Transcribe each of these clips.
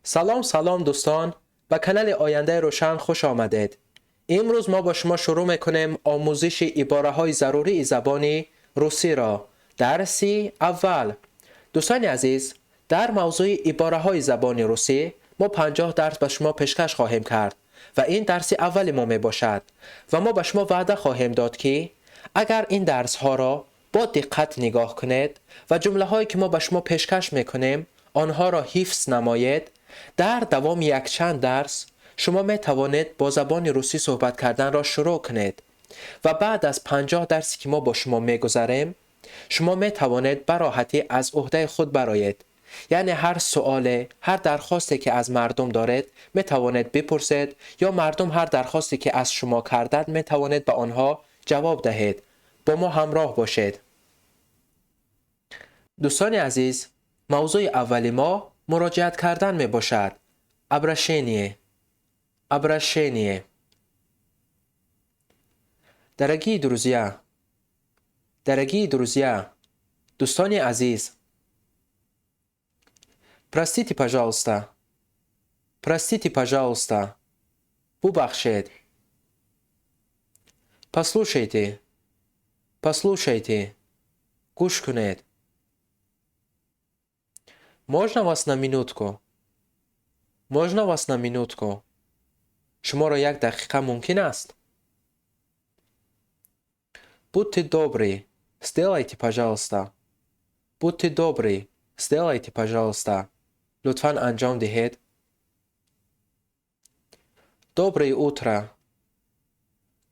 سلام دوستان، به کانال آینده روشن خوش آمدید. امروز ما با شما شروع میکنیم آموزش عباره های ضروری زبان روسی را. درس اول. دوستان عزیز، در موضوع عباره های زبان روسی ما 50 درس به شما پیشکش خواهیم کرد و این درس اول ما می باشد و ما به شما وعده خواهیم داد که اگر این درس ها را با دقت نگاه کنید و جمله هایی که ما به شما پیشکش میکنیم آنها را حفظ نمایید، در دوام یک چند درس شما می توانید با زبان روسی صحبت کردن را شروع کنید و بعد از 50 درسی که ما با شما می گذاریم شما می توانید به راحتی از عهده خود برآیید. یعنی هر سوال، هر درخواستی که از مردم دارید می توانید بپرسید یا مردم هر درخواستی که از شما کردند می توانید به آنها جواب دهید. با ما همراه باشید. دوستان عزیز، موضوع اولی ما مراجعت کردن می باشد. Обращение. Дорогие друзья, دوستان عزیز. Простите, пожалуйста. ببخشید. Послушайте. گوش کنید. Можно вас на минутку? شما را یک دقیقه ممکن است؟ Будьте добры, сделайте, пожалуйста. لطفاً انجام دهید.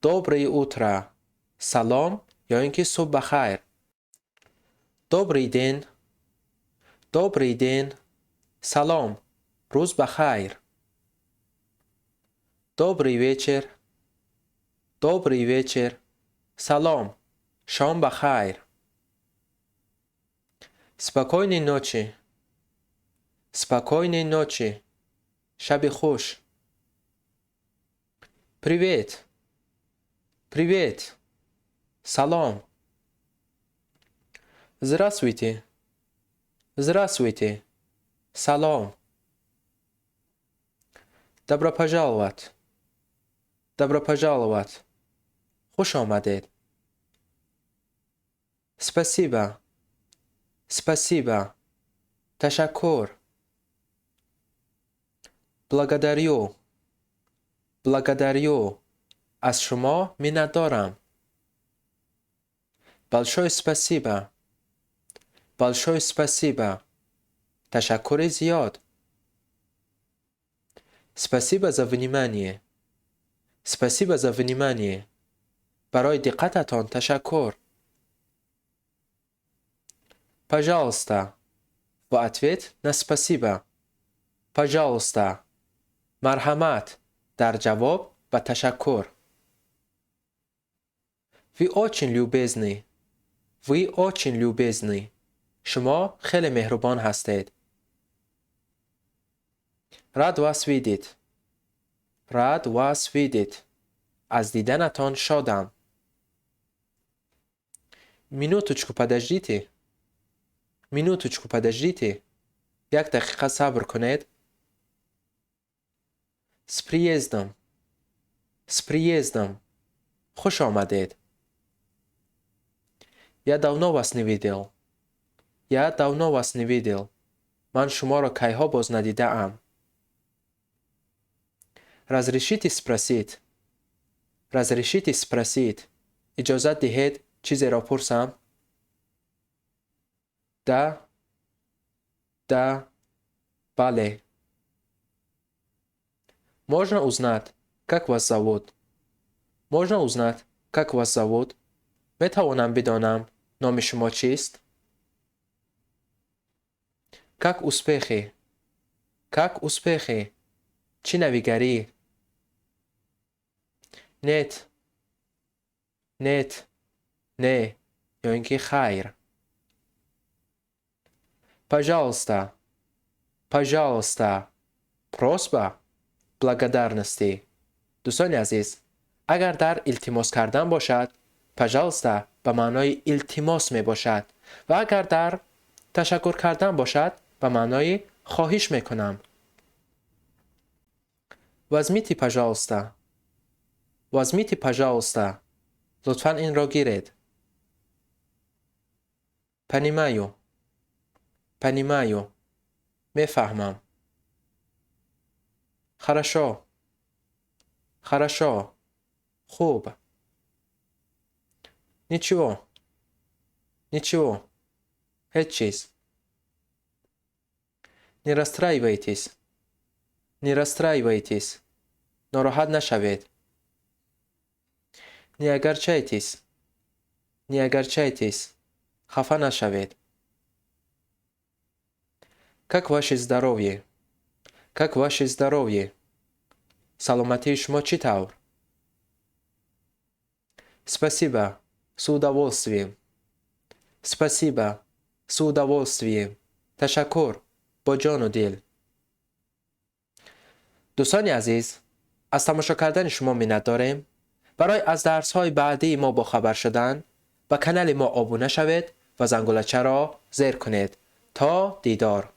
Доброе утро. سلام یا اینکه صبح بخیر. Добрый день. سلام. روز بخیر. Добрый вечер. سلام. شام بخیر. Спокойной ночи. شب خوش. Привет. سلام. Здравствуйте. سلام. Добро пожаловать. خوش آمدید. Спасибо. تشکر. Благодарю. از شما منت دارم. Большое спасибо. تشکر زیاد. Спасибо за внимание. برای دقتتان تشکر. Пожалуйста. В ответ на спасибо. Пожалуйста. مرحمت. در جواب و تشکر. Вы очень любезны. شما خیلی مهربان هستید. Рад вас видеть. از دیدنتان شادم. Минуточку подождите. یک دقیقه صبر کنید. С приездом. خوش آمدید. Я давно вас не видел. من شما را کیها باز ندیده ام. Разрешите спросить. اجازت دهید چیزی را پرسم؟ Да. بله. Можно узнать, как вас зовут? میتوانم بدانم نام شما چیست؟ Как успехи? چی نویگری؟ Нет. نه یا اینکه خیر. Пожалуйста. Просьба. благодарности. دوستان عزیز، اگر در التماس کردن باشد پژالستا به معنای التماس می باشد و اگر در تشکر کردن باشد به معنای خواهش می کنم. Возьмите, пожалуйста. Возьмите, пожалуйста. لطفاً این را گیرید. Понимаю. Понимаю. میفهمم. Хорошо. Хорошо. خوب. Ничего. Ничего. هیچ چیز. Не расстраивайтесь. Не расстраивайтесь. ناراحت نشوید. Не огорчайтесь. Не огорчайтесь. خفه نشوید. Как ваше здоровье? Как ваше здоровье? سلامتی شما چطور؟ Спасибо. С удовольствием. Спасибо. С удовольствием. تشکر. با جان و دل. دوستان عزیز، از تماشا کردن شما منت داریم. برای از درس‌های بعدی ما با خبر شدن به کانال ما ابونه شوید و زنگولچه را زیر کنید. تا دیدار.